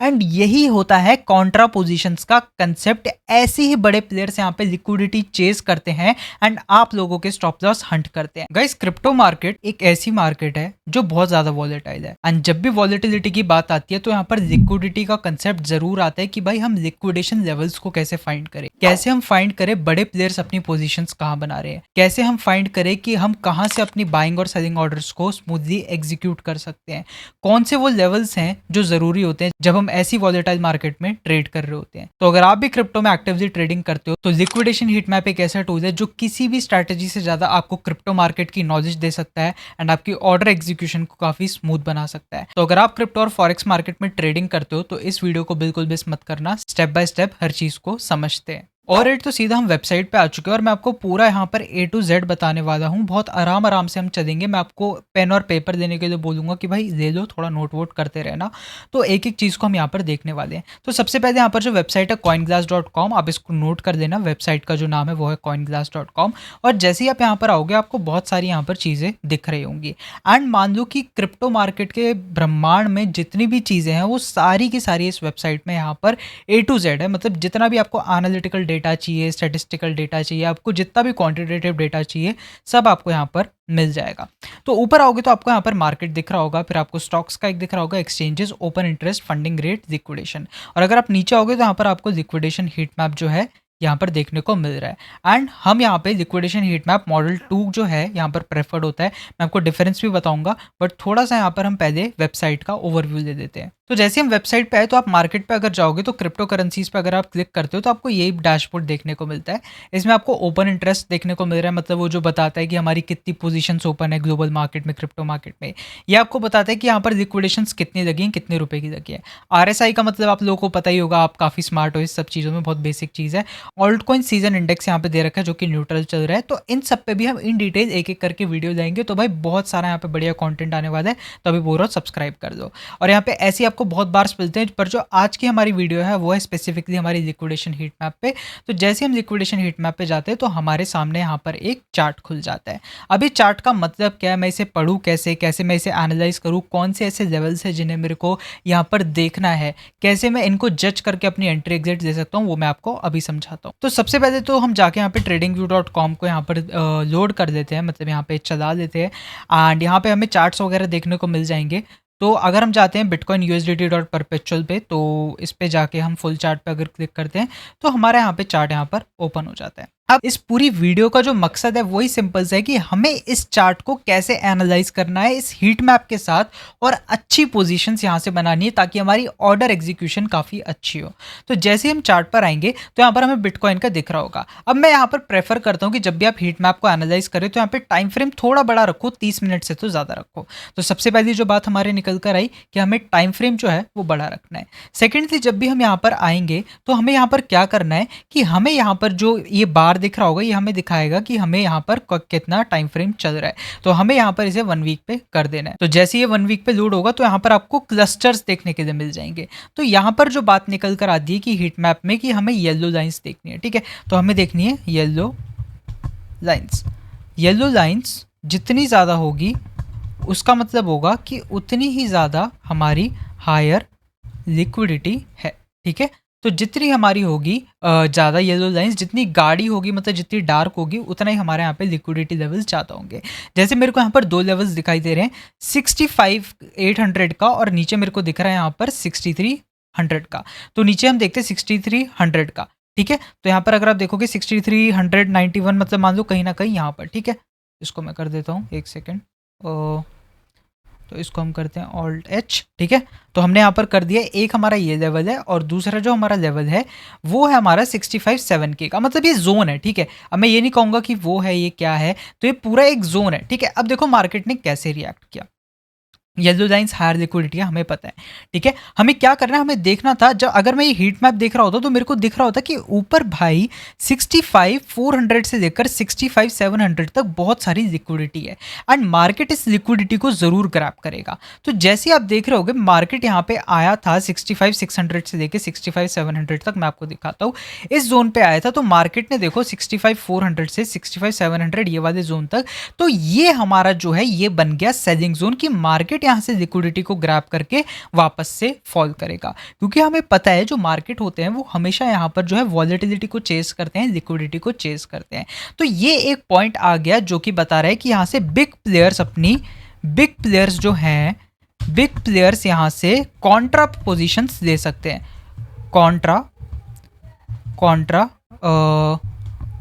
And यही होता है कॉन्ट्रा पोजिशंस का कंसेप्ट। ऐसे ही बड़े प्लेयर्स यहाँ पे लिक्विडिटी चेस करते हैं एंड आप लोगों के स्टॉप लॉस हंट करते हैं। गाइस, क्रिप्टो मार्केट एक ऐसी मार्केट है जो बहुत ज्यादा वॉलेटाइल है एंड जब भी वॉलेटिलिटी की बात आती है तो यहाँ पर लिक्विडिटी का कंसेप्ट जरूर आता है कि भाई हम लिक्विडेशन लेवल्स को कैसे फाइंड करें, कैसे हम फाइंड करें बड़े प्लेयर्स अपनी पोजीशंस कहाँ बना रहे हैं, कैसे हम फाइंड करें कि हम कहाँ से अपनी बाइंग और सेलिंग ऑर्डर्स को स्मूथली एग्जीक्यूट कर सकते हैं, कौन से वो लेवल्स हैं जो जरूरी होते हैं जब हम ऐसी वॉलेटाइल मार्केट में ट्रेड कर रहे होते हैं। तो अगर आप भी क्रिप्टो में एक्टिवली ट्रेडिंग करते हो तो लिक्विडेशन हीट मैप एक ऐसा टूल है जो किसी भी स्ट्रैटेजी से ज्यादा आपको क्रिप्टो मार्केट की नॉलेज दे सकता है एंड आपकी ऑर्डर एग्जीक्यूशन को काफी स्मूथ बना सकता है। तो अगर आप क्रिप्टो और फॉरेक्स मार्केट में ट्रेडिंग करते हो तो इस वीडियो को बिल्कुल मिस मत करना, स्टेप बाय स्टेप हर चीज को समझते हैं। और रेट तो सीधा हम वेबसाइट पे आ चुके हैं और मैं आपको पूरा यहाँ पर A to Z बताने वाला हूँ। बहुत आराम से हम चलेंगे। मैं आपको पेन और पेपर देने के लिए बोलूँगा कि भाई ले लो, थोड़ा नोट वोट करते रहना। तो एक एक चीज़ को हम यहाँ पर देखने वाले हैं। तो सबसे पहले यहाँ पर जो वेबसाइट है coinglass.com, आप इसको नोट कर देना। वेबसाइट का जो नाम है वो है coinglass.com। और जैसे ही आप यहाँ पर आओगे आपको बहुत सारी यहाँ पर चीज़ें दिख रही होंगी। एंड मान लो कि क्रिप्टो मार्केट के ब्रह्मांड में जितनी भी चीज़ें हैं वो सारी की सारी इस वेबसाइट में यहाँ पर A to Z है। मतलब जितना भी आपको एनालिटिकल डेटा चाहिए, स्टैटिस्टिकल डेटा चाहिए, आपको जितना भी क्वांटिटेटिव डेटा चाहिए, सब आपको यहाँ पर मिल जाएगा। तो ऊपर आओगे तो आपको यहाँ पर मार्केट दिख रहा होगा, फिर आपको स्टॉक्स का एक दिख रहा होगा, exchanges, open interest, funding rate, liquidation. और अगर आप नीचे आओगे तो यहाँ पर आपको लिक्विडेशन हीट मैप जो है यहाँ पर देखने को मिल रहा है। एंड हम यहाँ पे लिक्विडेशन हीट मैप मॉडल 2 जो है यहाँ पर प्रेफर्ड होता है। मैं आपको डिफरेंस भी बताऊंगा, बट थोड़ा सा यहाँ पर हम पहले वेबसाइट का ओवरव्यू ले देते हैं। तो जैसे हम वेबसाइट पे आए तो आप मार्केट पे अगर जाओगे तो क्रिप्टो करेंसीज पे अगर आप क्लिक करते हो तो आपको यही डैशबोर्ड देखने को मिलता है। इसमें आपको ओपन इंटरेस्ट देखने को मिल रहा है, मतलब वो जो बताता है कि हमारी कितनी पोजीशंस ओपन है ग्लोबल मार्केट में, क्रिप्टो मार्केट में। ये आपको बताता है कि यहाँ पर लिक्विडेशंस कितनी लगी हैं, कितने रुपए की लगी है। RSI का मतलब आप लोगों को पता ही होगा, आप काफ़ी स्मार्ट हो इस सब चीज़ों में, बहुत बेसिक चीज़ है। ऑल्ट कॉइन सीजन इंडेक्स यहाँ पे दे रखा है जो कि न्यूट्रल चल रहा है। तो इन सब पे भी हम इन डिटेल एक एक करके वीडियो जाएंगे। तो भाई बहुत सारा यहाँ पे बढ़िया कंटेंट आने वाला है, तो अभी बोल रहा हूँ सब्सक्राइब कर दो। और यहाँ पे ऐसी आपको बहुत बार मिलते हैं, पर जो आज की हमारी वीडियो है वो है स्पेसिफिकली हमारी लिक्विडेशन हीट मैप पे। तो जैसे हम लिक्विडेशन हीट मैप पे जाते हैं तो हमारे सामने यहाँ पर एक चार्ट खुल जाता है। अभी चार्ट का मतलब क्या है, मैं इसे पढ़ूँ कैसे, कैसे मैं इसे एनालाइज करूँ, कौन से ऐसे लेवल्स है जिन्हें मेरे को यहाँ पर देखना है, कैसे मैं इनको जज करके अपनी एंट्री एग्जिट दे सकता हूँ, वो मैं आपको अभी समझाता हूँ। तो सबसे पहले तो हम जाके यहाँ पे tradingview.com को यहाँ पर लोड कर देते हैं, मतलब यहाँ पे चला लेते हैं। एंड यहाँ पे हमें चार्ट्स वगैरह देखने को मिल जाएंगे। तो अगर हम जाते हैं बिटकॉइन USDT.perpetual पे, तो इस पे जाके हम फुल चार्ट पे अगर क्लिक करते हैं तो हमारे यहाँ पे चार्ट यहाँ पर ओपन हो जाता है। अब इस पूरी वीडियो का जो मकसद है वही सिंपल सा है कि हमें इस चार्ट को कैसे एनालाइज करना है इस हीट मैप के साथ और अच्छी पोजीशंस यहाँ से बनानी है ताकि हमारी ऑर्डर एग्जीक्यूशन काफ़ी अच्छी हो। तो जैसे ही हम चार्ट पर आएंगे तो यहाँ पर हमें बिटकॉइन का दिख रहा होगा। अब मैं यहाँ पर प्रेफर करता हूँ कि जब भी आप हीट मैप को एनालाइज करें तो यहाँ पे टाइम फ्रेम थोड़ा बड़ा रखो, 30 मिनट से तो ज़्यादा रखो। तो सबसे पहली जो बात हमारे निकल कर आई कि हमें टाइम फ्रेम जो है वो बड़ा रखना है। सेकेंडली जब भी हम यहाँ पर आएंगे तो हमें यहाँ पर क्या करना है कि हमें यहाँ पर जो ये बार दिख रहा होगा ये हमें दिखाएगा कि हमें यहाँ पर कितना टाइम फ्रेम चल रहा है। तो हमें यहाँ पर इसे 1 वीक पे कर देना है। तो जैसे ये 1 वीक पे लोड होगा तो यहाँ पर आपको क्लस्टर्स देखने के लिए मिल जाएंगे। तो यहाँ पर जो बात निकल कर आती है कि हीट मैप में कि हमें येलो लाइंस देखनी है, ठीक है। तो हमें देखनी है येलो लाइंस। येलो लाइंस जितनी ज़्यादा होगी उसका मतलब होगा कि उतनी ही ज़्यादा हमारी हायर लिक्विडिटी है, ठीक है। तो जितनी हमारी होगी ज़्यादा येलो लाइंस, जितनी गाढ़ी होगी मतलब जितनी डार्क होगी उतना ही हमारे यहाँ पे लिक्विडिटी लेवल्स ज़्यादा होंगे। जैसे मेरे को यहाँ पर 2 लेवल्स दिखाई दे रहे हैं, 65,800 का और नीचे मेरे को दिख रहा है यहाँ पर 6300 का। तो नीचे हम देखते हैं 6300 का, ठीक है। तो यहाँ पर अगर आप देखोगे 6391 मतलब मान लो कहीं ना कहीं यहाँ पर, ठीक है। इसको मैं कर देता हूँ, एक सेकेंड। तो इसको हम करते हैं Alt-H, ठीक है। तो हमने यहाँ पर कर दिया, एक हमारा ये लेवल है और दूसरा जो हमारा लेवल है वो है हमारा 65,700 का, मतलब ये जोन है, ठीक है। अब मैं ये नहीं कहूँगा कि वो है ये क्या है, तो ये पूरा एक जोन है, ठीक है। अब देखो मार्केट ने कैसे रिएक्ट किया। येलो लाइंस हायर लिक्विडिटी है, हमें पता है, ठीक है। हमें क्या करना है, हमें देखना था जब अगर मैं ये हीट मैप देख रहा होता तो मेरे को दिख रहा होता कि ऊपर भाई 65,400 से लेकर 65,700 तक बहुत सारी लिक्विडिटी है एंड मार्केट इस लिक्विडिटी को जरूर ग्रैब करेगा। तो जैसे आप देख रहे होगे मार्केट यहाँ पे आया था 65,600 से लेकर 65,700 तक, मैं आपको दिखाता हूँ। इस जोन पे आया था तो मार्केट ने देखो 65,400 से 65,700 ये वाले जोन तक, तो ये हमारा जो है ये बन गया सेलिंग जोन की मार्केट यहाँ से लिक्विडिटी को ग्रैब करके वापस से फॉल करेगा, क्योंकि हमें पता है जो मार्केट होते हैं वो हमेशा यहाँ पर जो है वॉलेटिलिटी को चेस करते हैं, लिक्विडिटी को चेस करते हैं। तो ये एक पॉइंट आ गया जो कि बता रहा है कि यहाँ से बिग प्लेयर्स जो हैं, बिग प्लेयर्स यहाँ से कॉन्ट्रा पोजिशंस ले सकते हैं, कॉन्ट्रा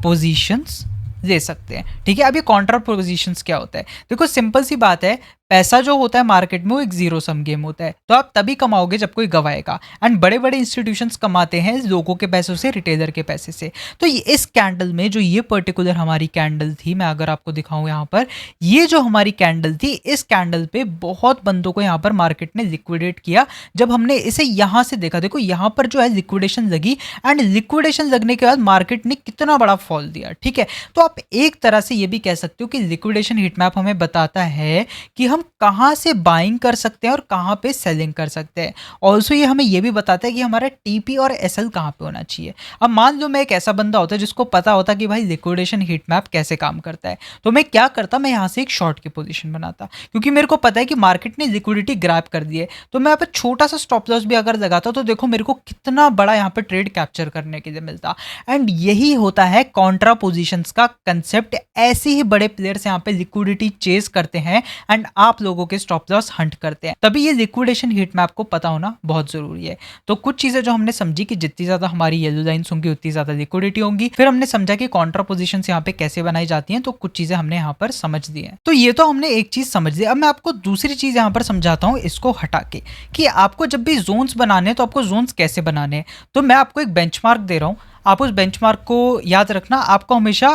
पोजीशंस ले सकते हैं। ठीक है, अब ये कॉन्ट्रा पोजीशंस क्या होता है? देखो सिंपल सी बात है, पैसा जो होता है मार्केट में वो एक जीरो सम गेम होता है, तो आप तभी कमाओगे जब कोई गवाएगा। एंड बड़े बड़े इंस्टीट्यूशंस कमाते हैं लोगों के पैसों से, रिटेलर के पैसे से। तो इस कैंडल में जो ये पर्टिकुलर हमारी कैंडल थी, मैं अगर आपको दिखाऊं यहाँ पर, ये जो हमारी कैंडल थी, इस कैंडल पे बहुत बंदों को यहाँ पर मार्केट ने लिक्विडेट किया। जब हमने इसे यहाँ से देखा, देखो यहाँ पर जो है लिक्विडेशन लगी, एंड लिक्विडेशन लगने के बाद मार्केट ने कितना बड़ा फॉल दिया। ठीक है, तो आप एक तरह से ये भी कह सकते हो कि लिक्विडेशन हीट मैप हमें बताता है कि हम कहां से बाइंग कर सकते हैं और कहां पे सेलिंग कर सकते हैं। ऑल्सो ये हमें ये भी बताता है कि हमारा टीपी और एसएल कहां पे होना चाहिए। अब मान लो मैं एक ऐसा बंदा होता है जिसको पता होता कि भाई लिक्विडेशन हीट मैप कैसे काम करता है, तो मैं क्या करता, मैं यहां से एक शॉर्ट की पोजीशन बनाता, क्योंकि मेरे को पता है कि मार्केट ने लिक्विडिटी ग्रैब कर दी है। तो मैं यहाँ पे छोटा सा स्टॉप लॉस भी अगर लगाता तो देखो मेरे को कितना बड़ा यहाँ पे ट्रेड कैप्चर करने के लिए मिलता। एंड यही होता है कॉन्ट्रा पोजिशंस का कंसेप्ट। ऐसे ही बड़े प्लेयर्स यहाँ पे लिक्विडिटी चेस करते हैं एंड आप लोगों के स्टॉप लॉस हंट करते हैं। तभी ये लिक्विडेशन हीट मैप को पता होना बहुत जरूरी है। तो कुछ चीजें जो हमने समझी कि जितनी ज्यादा हमारी येलो लाइंस होंगी उतनी ज्यादा लिक्विडिटी होंगी। फिर हमने समझा कि कॉन्ट्रा पोजीशंस यहाँ पे कैसे बनाई जाती हैं, तो कुछ चीजें हमने यहाँ पर समझ ली हैं। तो ये तो हमने एक चीज समझ ली। अब मैं आपको दूसरी चीज यहाँ पर समझाता हूँ, इसको हटा के, कि आपको जब भी जोन्स बनाने हैं तो आपको जोन्स कैसे बनाने हैं। तो मैं आपको एक बेंचमार्क दे रहा हूँ, आप उस बेंचमार्क को याद रखना। आपको हमेशा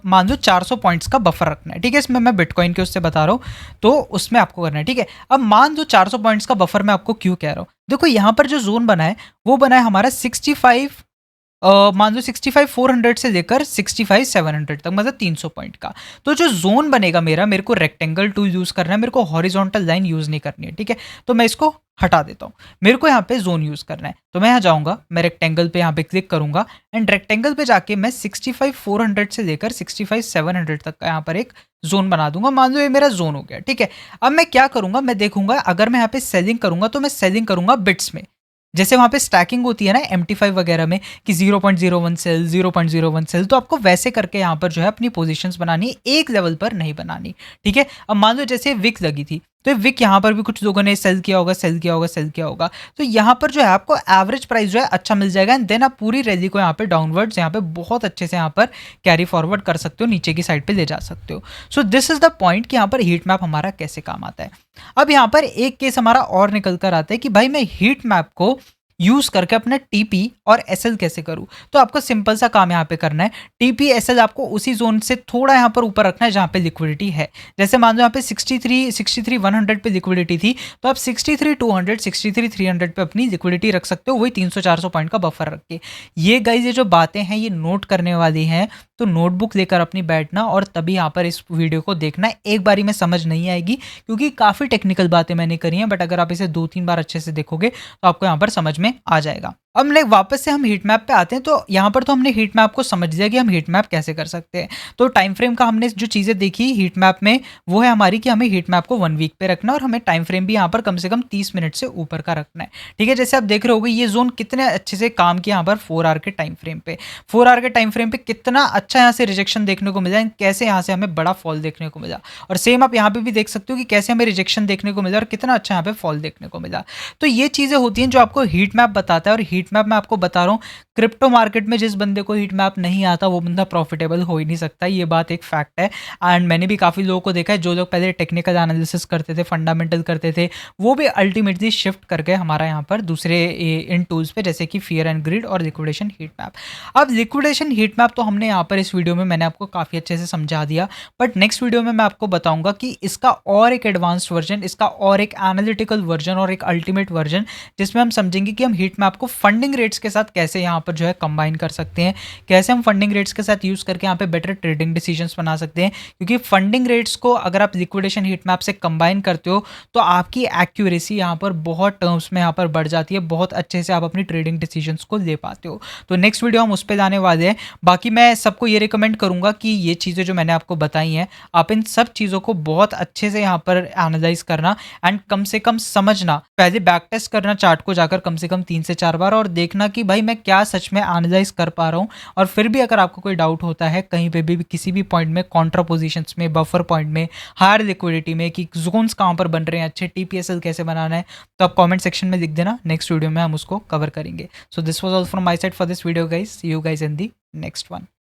मान लो 400 पॉइंट्स का बफर रखना है। ठीक है, इसमें मैं बिटकॉइन के उससे बता रहा हूँ, तो उसमें आपको करना है। ठीक है, अब मान लो 400 पॉइंट्स का बफर मैं आपको क्यों कह रहा हूँ, देखो यहाँ पर जो जोन बना है वो बना है हमारा 65 मान लो 65,400 से लेकर 65,700 तक, मतलब 300 पॉइंट का। तो जो जोन बनेगा मेरे को रेक्टेंगल टूल यूज करना है, मेरे को हॉरिजॉन्टल लाइन यूज नहीं करनी है। ठीक है, तो मैं इसको हटा देता हूँ, मेरे को यहाँ पे जोन यूज करना है। तो मैं यहाँ जाऊंगा, मैं रेक्टेंगल पे यहाँ पे क्लिक करूंगा, एंड रेक्टेंगल पे जाके मैं 65,400 से लेकर 65,700 तक का यहाँ पर एक जोन बना दूंगा। मान लो ये मेरा जोन हो गया। ठीक है, अब मैं क्या करूंगा, मैं देखूंगा अगर मैं यहाँ पे सेलिंग करूंगा तो मैं सेलिंग करूंगा बिट्स में। जैसे वहां पे स्टैकिंग होती है ना MT5 वगैरह में कि 0.01 सेल 0.01 सेल, तो आपको वैसे करके यहाँ पर जो है अपनी पोजीशंस बनानी है, एक लेवल पर नहीं बनानी। ठीक है, अब मान लो जैसे विक लगी थी, तो विक यहाँ पर भी कुछ लोगों ने सेल किया होगा, तो यहाँ पर जो है आपको एवरेज प्राइस जो है अच्छा मिल जाएगा, एंड देन आप पूरी रैली को यहाँ पे डाउनवर्ड्स यहाँ पे बहुत अच्छे से यहाँ पर कैरी फॉरवर्ड कर सकते हो, नीचे की साइड पे ले जा सकते हो। So this is the point कि यहाँ पर हीट मैप हमारा कैसे काम आता है। अब यहाँ पर एक केस हमारा और निकल कर आता है कि भाई मैं हीट मैप को यूज करके अपना टीपी और एसएल कैसे करूं। तो आपको सिंपल सा काम यहाँ पे करना है, टीपी एसएल आपको उसी जोन से थोड़ा यहाँ पर ऊपर रखना है जहाँ पे लिक्विडिटी है। जैसे मान लो यहाँ पे 63,100 पे लिक्विडिटी थी, तो आप 63,200 63,300 पे अपनी लिक्विडिटी रख सकते हो, वही 300-400 पॉइंट का बफर रख के। ये गाइस ये जो बातें हैं ये नोट करने वाली हैं, तो नोटबुक लेकर अपनी बैठना और तभी यहाँ पर इस वीडियो को देखना। एक बारी में समझ नहीं आएगी क्योंकि काफ़ी टेक्निकल बातें मैंने करी हैं, बट अगर आप इसे 2-3 बार अच्छे से देखोगे तो आपको यहाँ पर समझ में आ जाएगा। अब वापस से हम हीट मैप पे आते हैं। तो यहाँ पर तो हमने हीट मैप को समझ लिया कि हम हीट मैप कैसे कर सकते हैं। तो टाइम फ्रेम का हमने जो चीज़ें देखी हीट मैप में वो है हमारी कि हमें हीट मैप को 1 वीक पे रखना और हमें टाइम फ्रेम भी यहाँ पर कम से कम 30 मिनट से ऊपर का रखना है। ठीक है, जैसे आप देख रहे होगे ये जोन कितने अच्छे से काम किया यहाँ पर 4 आवर के टाइम फ्रेम पे। 4 आवर के टाइम फ्रेम पे कितना अच्छा यहाँ से रिजेक्शन देखने को मिला, कैसे यहाँ से हमें बड़ा फॉल देखने को मिला। और सेम आप यहाँ पे भी देख सकते हो कि कैसे हमें रिजेक्शन देखने को मिला और कितना अच्छा यहाँ पे फॉल देखने को मिला। तो ये चीज़ें होती हैं जो आपको हीट मैप बताता है। और हीट मैप में आपको बता रहा हूं, क्रिप्टो मार्केट में जिस बंदे को हीट मैप नहीं आता वो बंदा प्रॉफिटेबल हो ही नहीं सकता, ये बात एक फैक्ट है। एंड मैंने भी काफ़ी लोगों को देखा है जो लोग पहले टेक्निकल एनालिसिस करते थे, फंडामेंटल करते थे, वो भी अल्टीमेटली शिफ्ट कर गए हमारा यहाँ पर दूसरे इन टूल्स पे, जैसे कि फियर एंड ग्रिड और लिक्विडेशन हीट मैप। अब लिक्विडेशन हीट मैप तो हमने यहाँ पर इस वीडियो में मैंने आपको काफ़ी अच्छे से समझा दिया, बट नेक्स्ट वीडियो में मैं आपको बताऊंगा कि इसका और एक एडवांस्ड वर्जन, इसका और एक एनालिटिकल वर्जन और एक अल्टीमेट वर्जन, जिसमें हम समझेंगे कि हम हीट मैप को फंडिंग रेट्स के साथ कैसे यहाँ पर जो है कंबाइन कर सकते हैं, कैसे हम फंडिंग रेट्स के साथ यूज़ करके यहाँ पे बेटर ट्रेडिंग डिसीजंस बना सकते हैं। क्योंकि फंडिंग रेट्स को अगर आप लिक्विडेशन हीट मैप से कंबाइन करते हो तो आपकी एक्यूरेसी यहाँ पर बहुत टर्म्स में यहाँ पर बढ़ जाती है, बहुत अच्छे से आप अपनी ट्रेडिंग डिसीजंस को ले पाते हो। तो नेक्स्ट वीडियो हम उस पर जाने वाले हैं। बाकी मैं सबको ये रिकमेंड करूंगा कि ये चीज़ें जो मैंने आपको बताई हैं, आप इन सब चीज़ों को बहुत अच्छे से यहाँ पर एनालाइज करना एंड कम से कम समझना, पहले बैक टेस्ट करना चार्ट को जाकर कम से कम 3 से 4 बार, और देखना कि भाई मैं क्या सच में एनालाइज कर पा रहा हूँ। और फिर भी अगर आपको कोई डाउट होता है कहीं पे भी किसी भी पॉइंट में, कॉन्ट्रा पोजीशंस में, बफर पॉइंट में, हायर लिक्विडिटी में, कि जोन्स कहाँ पर बन रहे हैं, अच्छे टीपीएसएल कैसे बनाना है, तो आप कमेंट सेक्शन में लिख देना, नेक्स्ट वीडियो में हम उसको कवर करेंगे। So this was all from my side for this video guys, see you guys in the next one.